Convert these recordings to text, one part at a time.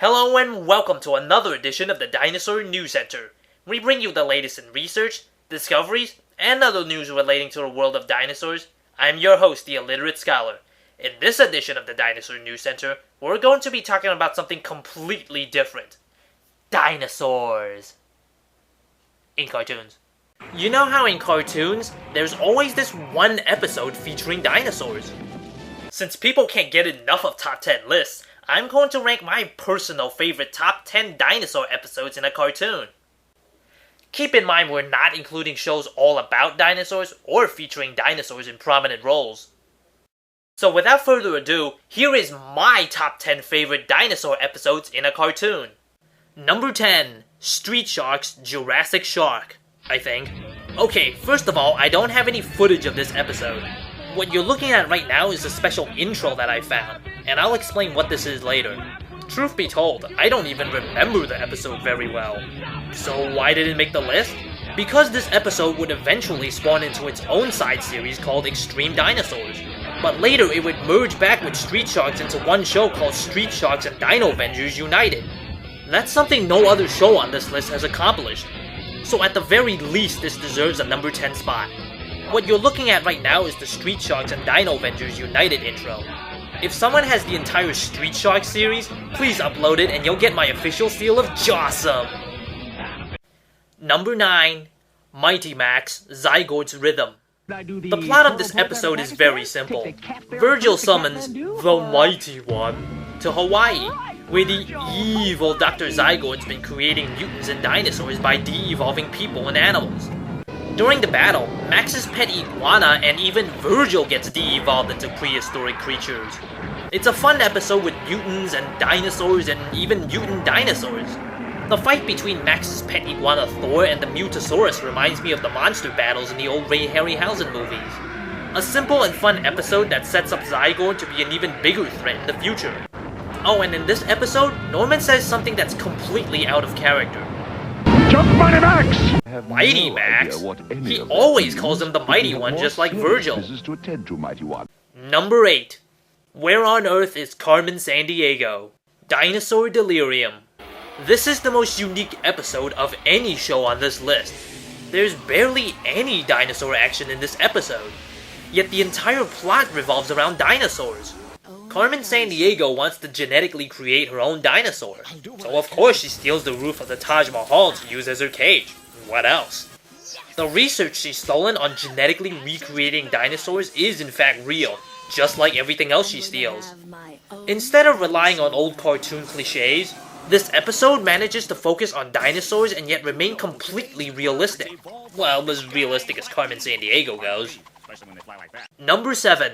Hello and welcome to another edition of the Dinosaur News Center. We bring you the latest in research, discoveries, and other news relating to the world of dinosaurs. I'm your host, the Illiterate Scholar. In this edition of the Dinosaur News Center, we're going to be talking about something completely different. Dinosaurs. In cartoons. You know how in cartoons, there's always this one episode featuring dinosaurs? Since people can't get enough of top 10 lists, I'm going to rank my personal favorite top 10 dinosaur episodes in a cartoon. Keep in mind we're not including shows all about dinosaurs or featuring dinosaurs in prominent roles. So without further ado, here is my top 10 favorite dinosaur episodes in a cartoon. Number 10, Street Shark's Jurassic Shark, I think. Okay, first of all, I don't have any footage of this episode. What you're looking at right now is a special intro that I found, and I'll explain what this is later. Truth be told, I don't even remember the episode very well. So why did it make the list? Because this episode would eventually spawn into its own side series called Extreme Dinosaurs. But later it would merge back with Street Sharks into one show called Street Sharks and Dino Avengers United. That's something no other show on this list has accomplished. So at the very least this deserves a number 10 spot. What you're looking at right now is the Street Sharks and Dino Avengers United intro. If someone has the entire Street Sharks series, please upload it and you'll get my official seal of Jawsome! Number 9. Mighty Max, Zygote's Rhythm. The plot of this episode is very simple. Virgil summons the Mighty One to Hawaii, where the evil Dr. Zygote's been creating mutants and dinosaurs by de-evolving people and animals. During the battle, Max's pet iguana and even Virgil gets de-evolved into prehistoric creatures. It's a fun episode with mutants and dinosaurs and even mutant dinosaurs. The fight between Max's pet iguana Thor and the Mutasaurus reminds me of the monster battles in the old Ray Harryhausen movies. A simple and fun episode that sets up Zygote to be an even bigger threat in the future. Oh, and in this episode, Norman says something that's completely out of character. Jump Mighty Max! Mighty Max? He always calls him the Mighty One, just like Virgil. Number 8. Where on Earth is Carmen Sandiego? Dinosaur Delirium. This is the most unique episode of any show on this list. There's barely any dinosaur action in this episode, yet the entire plot revolves around dinosaurs. Carmen Sandiego wants to genetically create her own dinosaur, so of course she steals the roof of the Taj Mahal to use as her cage. What else? The research she's stolen on genetically recreating dinosaurs is in fact real, just like everything else she steals. Instead of relying on old cartoon cliches, this episode manages to focus on dinosaurs and yet remain completely realistic. Well, as realistic as Carmen Sandiego goes. Number 7.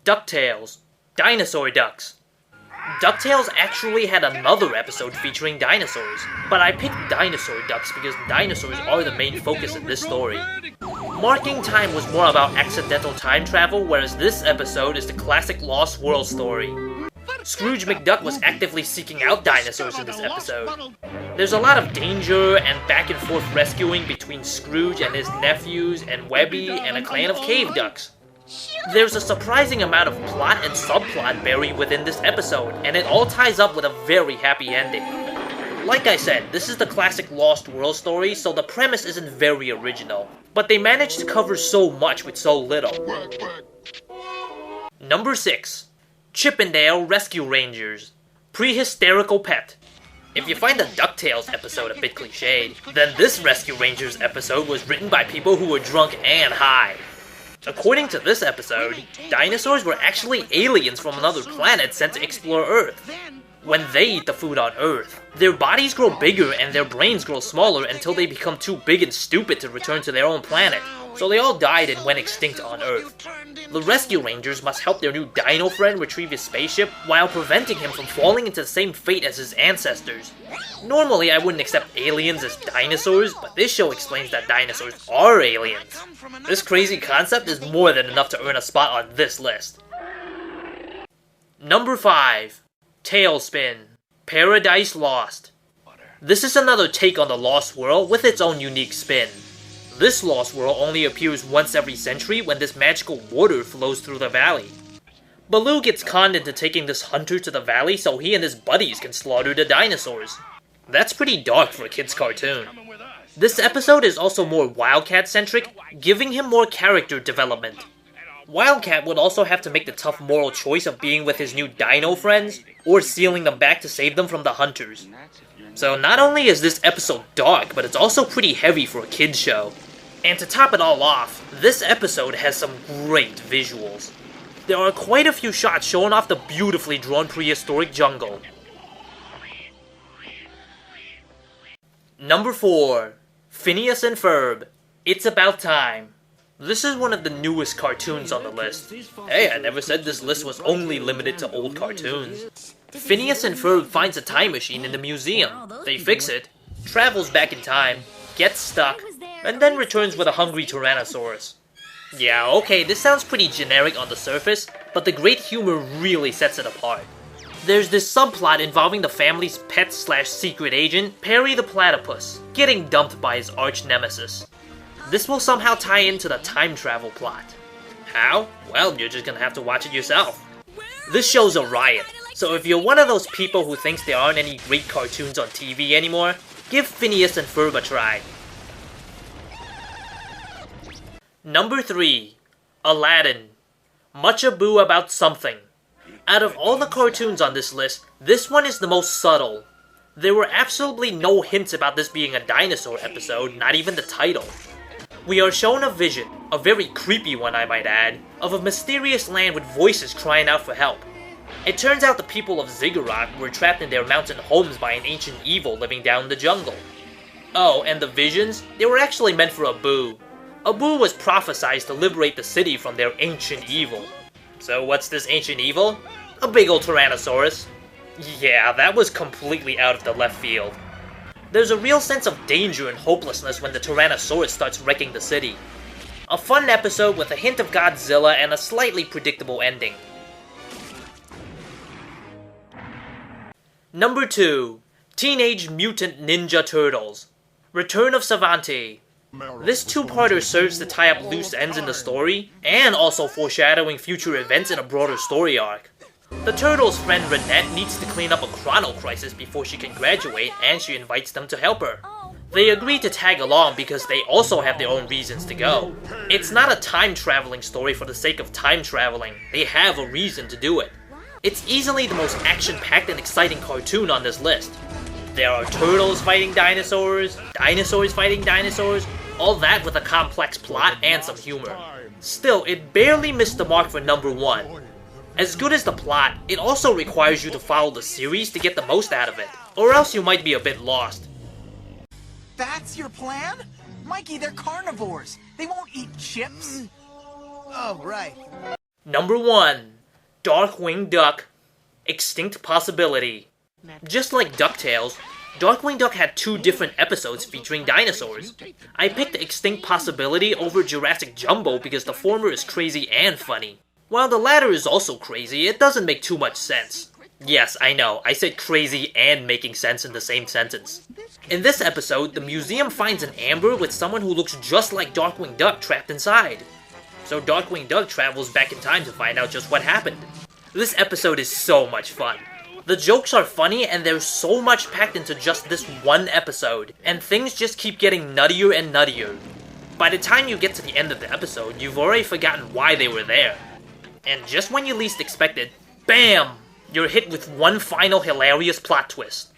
DuckTales. Dinosaur Ducks. DuckTales actually had another episode featuring dinosaurs, but I picked Dinosaur Ducks because dinosaurs are the main focus in this story. Marking Time was more about accidental time travel, whereas this episode is the classic Lost World story. Scrooge McDuck was actively seeking out dinosaurs in this episode. There's a lot of danger and back and forth rescuing between Scrooge and his nephews and Webby and a clan of cave ducks. There's a surprising amount of plot and subplot buried within this episode, and it all ties up with a very happy ending. Like I said, this is the classic Lost World story, so the premise isn't very original, but they managed to cover so much with so little. Number 6. Chippendale Rescue Rangers. Pre-hysterical pet. If you find the DuckTales episode a bit cliched, then this Rescue Rangers episode was written by people who were drunk and high. According to this episode, dinosaurs were actually aliens from another planet sent to explore Earth. When they eat the food on Earth, their bodies grow bigger and their brains grow smaller until they become too big and stupid to return to their own planet, so they all died and went extinct on Earth. The Rescue Rangers must help their new dino friend retrieve his spaceship while preventing him from falling into the same fate as his ancestors. Normally I wouldn't accept aliens as dinosaurs, but this show explains that dinosaurs are aliens. This crazy concept is more than enough to earn a spot on this list. Number 5. TailSpin. Paradise Lost. This is another take on the Lost World with its own unique spin. This Lost World only appears once every century when this magical water flows through the valley. Baloo gets conned into taking this hunter to the valley so he and his buddies can slaughter the dinosaurs. That's pretty dark for a kid's cartoon. This episode is also more Wildcat-centric, giving him more character development. Wildcat would also have to make the tough moral choice of being with his new dino friends, or sealing them back to save them from the hunters. So not only is this episode dark, but it's also pretty heavy for a kid's show. And to top it all off, this episode has some great visuals. There are quite a few shots showing off the beautifully drawn prehistoric jungle. Number 4. Phineas and Ferb. It's About Time. This is one of the newest cartoons on the list. Hey, I never said this list was only limited to old cartoons. Phineas and Ferb finds a time machine in the museum. They fix it, travels back in time, gets stuck, and then returns with a hungry Tyrannosaurus. Yeah, okay, this sounds pretty generic on the surface, but the great humor really sets it apart. There's this subplot involving the family's pet/secret agent, Perry the Platypus, getting dumped by his arch-nemesis. This will somehow tie into the time travel plot. How? Well, you're just gonna have to watch it yourself. This show's a riot, so if you're one of those people who thinks there aren't any great cartoons on TV anymore, give Phineas and Ferb a try. Number 3. Aladdin. Much Ado About Something. Out of all the cartoons on this list, this one is the most subtle. There were absolutely no hints about this being a dinosaur episode, not even the title. We are shown a vision, a very creepy one I might add, of a mysterious land with voices crying out for help. It turns out the people of Ziggurat were trapped in their mountain homes by an ancient evil living down in the jungle. Oh, and the visions? They were actually meant for Abu. Abu was prophesied to liberate the city from their ancient evil. So what's this ancient evil? A big old Tyrannosaurus. Yeah, that was completely out of the left field. There's a real sense of danger and hopelessness when the Tyrannosaurus starts wrecking the city. A fun episode with a hint of Godzilla and a slightly predictable ending. Number 2. Teenage Mutant Ninja Turtles. Return of Savante. This two-parter serves to tie up loose ends in the story, and also foreshadowing future events in a broader story arc. The Turtles' friend Renette needs to clean up a chrono crisis before she can graduate, and she invites them to help her. They agree to tag along because they also have their own reasons to go. It's not a time-traveling story for the sake of time-traveling, they have a reason to do it. It's easily the most action-packed and exciting cartoon on this list. There are turtles fighting dinosaurs, dinosaurs fighting dinosaurs, all that with a complex plot and some humor. Still, it barely missed the mark for number 1. As good as the plot, it also requires you to follow the series to get the most out of it, or else you might be a bit lost. That's your plan? Mikey, they're carnivores. They won't eat chips. Oh, right. Number 1. Darkwing Duck. Extinct Possibility. Just like DuckTales, Darkwing Duck had 2 different episodes featuring dinosaurs. I picked Extinct Possibility over Jurassic Jumbo because the former is crazy and funny. While the latter is also crazy, it doesn't make too much sense. Yes, I know, I said crazy and making sense in the same sentence. In this episode, the museum finds an amber with someone who looks just like Darkwing Duck trapped inside. So Darkwing Duck travels back in time to find out just what happened. This episode is so much fun. The jokes are funny and there's so much packed into just this one episode, and things just keep getting nuttier and nuttier. By the time you get to the end of the episode, you've already forgotten why they were there. And just when you least expect it, BAM! You're hit with one final hilarious plot twist.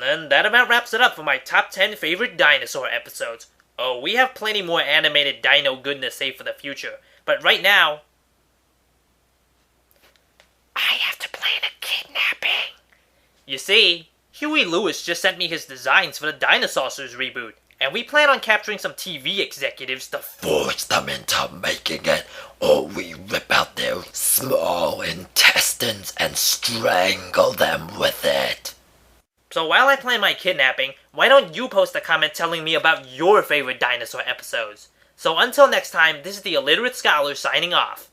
And that about wraps it up for my top 10 favorite dinosaur episodes. Oh, we have plenty more animated dino goodness saved for the future, but right now, I have to plan a kidnapping. You see, Huey Lewis just sent me his designs for the Dinosaurs reboot, and we plan on capturing some TV executives to force them into making it, or we rip out their small intestines and strangle them with it. So while I plan my kidnapping, why don't you post a comment telling me about your favorite dinosaur episodes? So until next time, this is the Illiterate Scholar signing off.